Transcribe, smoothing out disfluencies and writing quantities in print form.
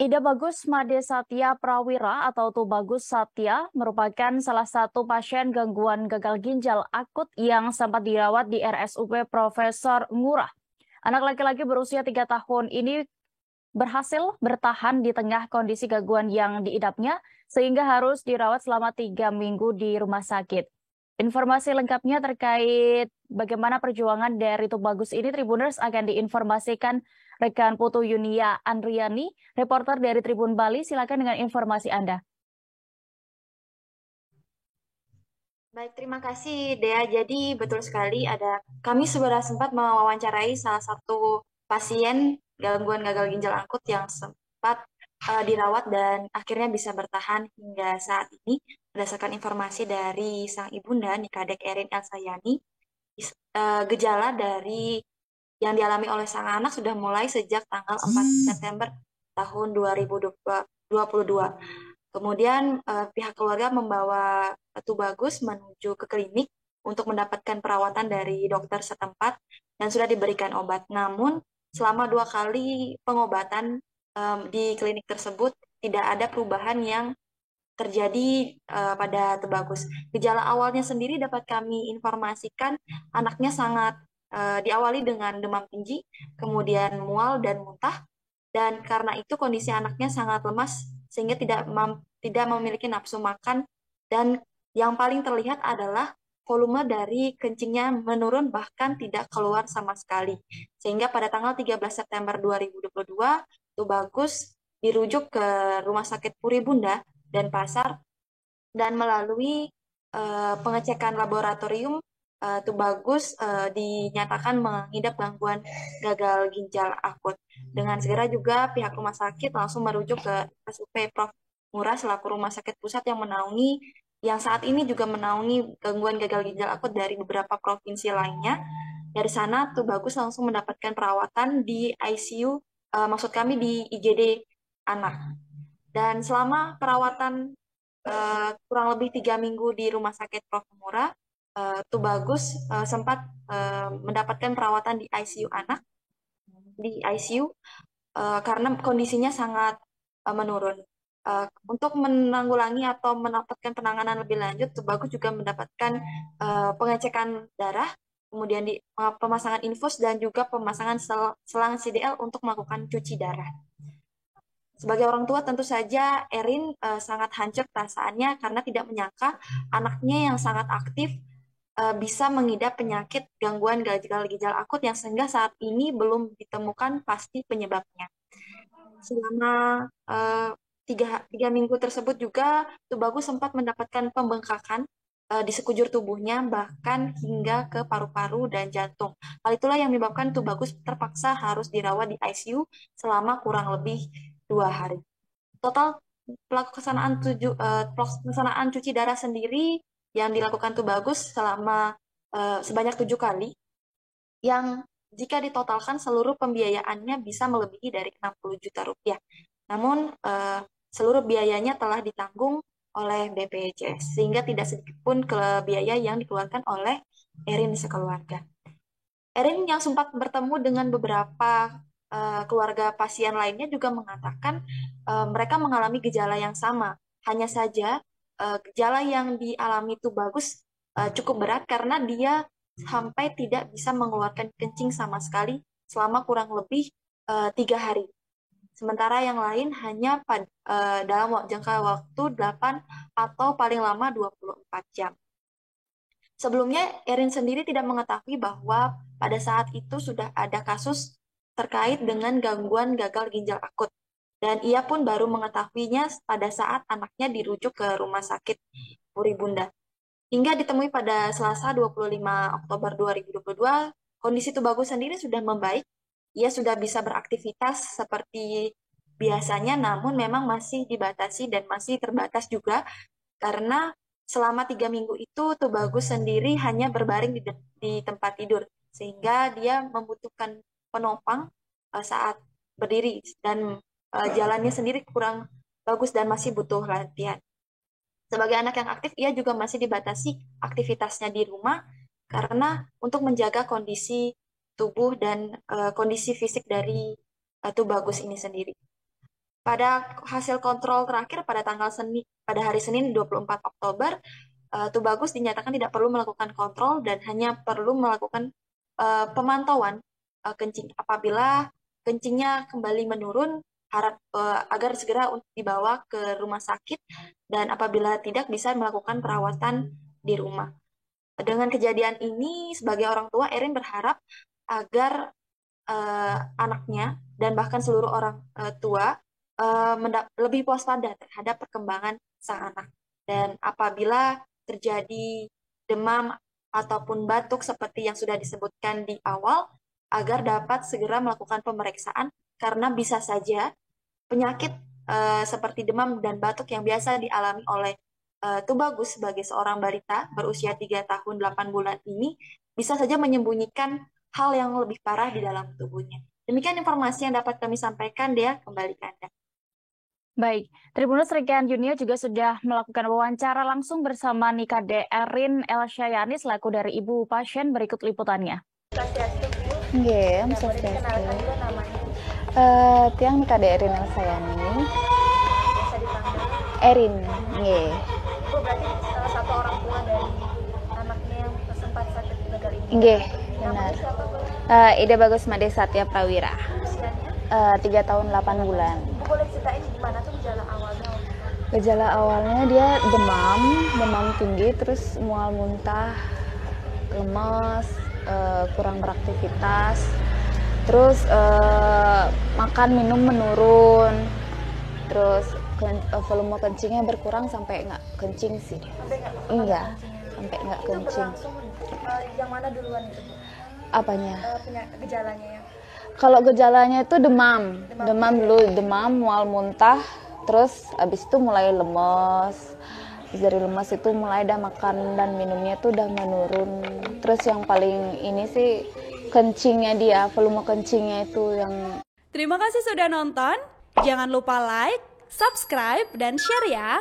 Ida Bagus Made Satya Prawira atau Tubagus Satya merupakan salah satu pasien gangguan gagal ginjal akut yang sempat dirawat di RSUP Profesor Ngurah. Anak laki-laki berusia 3 tahun ini berhasil bertahan di tengah kondisi gangguan yang diidapnya sehingga harus dirawat selama 3 minggu di rumah sakit. Informasi lengkapnya terkait bagaimana perjuangan dari Tubagus ini Tribuners akan diinformasikan rekan Putu Yunia Andriani, reporter dari Tribun Bali. Silakan dengan informasi Anda. Baik, terima kasih Dea. Jadi betul sekali kami sudah sempat mewawancarai salah satu pasien gangguan gagal ginjal akut yang sempat dirawat dan akhirnya bisa bertahan hingga saat ini. Berdasarkan informasi dari sang ibunda Nikadek Erin Elsayani, gejala dari yang dialami oleh sang anak sudah mulai sejak tanggal 4 September tahun 2022. Kemudian pihak keluarga membawa Tubagus menuju ke klinik untuk mendapatkan perawatan dari dokter setempat dan sudah diberikan obat. Namun selama 2 kali pengobatan di klinik tersebut tidak ada perubahan yang terjadi pada Tubagus. Gejala awalnya sendiri dapat kami informasikan anaknya sangat diawali dengan demam tinggi, kemudian mual dan muntah, dan karena itu kondisi anaknya sangat lemas sehingga tidak memiliki nafsu makan dan yang paling terlihat adalah volume dari kencingnya menurun bahkan tidak keluar sama sekali. Sehingga pada tanggal 13 September 2022, Tubagus dirujuk ke Rumah Sakit Puri Bunda dan Pasar dan melalui pengecekan laboratorium Tubagus dinyatakan mengidap gangguan gagal ginjal akut. Dengan segera juga pihak rumah sakit langsung merujuk ke RSUP Prof. Ngurah selaku rumah sakit pusat yang saat ini juga menaungi gangguan gagal ginjal akut dari beberapa provinsi lainnya. Dari sana Tubagus langsung mendapatkan perawatan di ICU, maksud kami di IGD anak. Dan selama perawatan kurang lebih 3 minggu di Rumah Sakit Prof. Murah, Tubagus sempat mendapatkan perawatan di ICU anak, di ICU karena kondisinya sangat menurun. Untuk menanggulangi atau mendapatkan penanganan lebih lanjut, Tubagus juga mendapatkan pengecekan darah, kemudian pemasangan infus dan juga pemasangan selang CDL untuk melakukan cuci darah. Sebagai orang tua tentu saja Erin sangat hancur perasaannya karena tidak menyangka anaknya yang sangat aktif bisa mengidap penyakit gangguan gagal ginjal akut yang sehingga saat ini belum ditemukan pasti penyebabnya. Selama tiga minggu tersebut juga Tubagus sempat mendapatkan pembengkakan di sekujur tubuhnya bahkan hingga ke paru-paru dan jantung. Hal itulah yang menyebabkan Tubagus terpaksa harus dirawat di ICU selama kurang lebih 2 hari. Total pelaksanaan cuci darah sendiri yang dilakukan Tubagus selama sebanyak 7 kali, yang jika ditotalkan seluruh pembiayaannya bisa melebihi dari 60 juta rupiah. Namun seluruh biayanya telah ditanggung oleh BPJS sehingga tidak sedikit pun biaya yang dikeluarkan oleh Erin sekeluarga. Erin yang sempat bertemu dengan beberapa keluarga pasien lainnya juga mengatakan mereka mengalami gejala yang sama. Hanya saja gejala yang dialami Tubagus cukup berat karena dia sampai tidak bisa mengeluarkan kencing sama sekali selama kurang lebih 3 hari. Sementara yang lain hanya dalam jangka waktu 8 atau paling lama 24 jam. Sebelumnya, Erin sendiri tidak mengetahui bahwa pada saat itu sudah ada kasus terkait dengan gangguan gagal ginjal akut. Dan ia pun baru mengetahuinya pada saat anaknya dirujuk ke Rumah Sakit Puri Bunda. Hingga ditemui pada Selasa 25 Oktober 2022, kondisi Tubagus sendiri sudah membaik. Ia sudah bisa beraktivitas seperti biasanya, namun memang masih dibatasi dan masih terbatas juga karena selama 3 minggu itu Tubagus sendiri hanya berbaring di tempat tidur, sehingga dia membutuhkan penopang saat berdiri dan jalannya sendiri kurang bagus dan masih butuh latihan. Sebagai anak yang aktif, ia juga masih dibatasi aktivitasnya di rumah karena untuk menjaga kondisi tubuh dan kondisi fisik dari Tubagus ini sendiri. pada hasil kontrol terakhir pada hari Senin 24 Oktober, Tubagus dinyatakan tidak perlu melakukan kontrol dan hanya perlu melakukan pemantauan kencing. Apabila kencingnya kembali menurun, agar segera dibawa ke rumah sakit, dan apabila tidak bisa melakukan perawatan di rumah. Dengan kejadian ini, sebagai orang tua, Erin berharap agar anaknya dan bahkan seluruh orang tua lebih waspada terhadap perkembangan sang anak. Dan apabila terjadi demam ataupun batuk seperti yang sudah disebutkan di awal, agar dapat segera melakukan pemeriksaan, karena bisa saja penyakit seperti demam dan batuk yang biasa dialami oleh Tubagus sebagai seorang balita berusia 3 tahun 8 bulan ini bisa saja menyembunyikan hal yang lebih parah di dalam tubuhnya. Demikian informasi yang dapat kami sampaikan, Dea, kembali ke Anda. Baik, Tribunnews Rekan Junior juga sudah melakukan wawancara langsung bersama Nikade Erin Elsyayani selaku dari ibu pasien. Berikut liputannya. Nggih, Swastiastu. Tiang Nikade Erin Elsyayani. Bisa dipanggil Erin, nggih. Ibu berarti salah satu orang tua dari anaknya yang sempat sakit gagal ini. Nggih, benar. Namanya siapa, Bu? Ida Bagus Made Satya Prawira. Usianya? 3 tahun 8 bulan. Bu, boleh ceritain gimana tuh gejala awalnya? Gejala awalnya dia demam tinggi, terus mual muntah, lemas, kurang beraktivitas, terus makan minum menurun, terus volume kencingnya berkurang sampai nggak kencing sih. Enggak, sampai nggak kencing. Langsung yang mana duluan itu, Bu? Apanya? Gejalanya ya? Kalau gejalanya itu demam dulu, mual muntah, terus abis itu mulai lemes. Terus dari lemes itu mulai dah makan dan minumnya tuh udah menurun. Terus yang paling ini sih kencingnya dia, volume kencingnya itu yang. Terima kasih sudah nonton. Jangan lupa like, subscribe, dan share ya.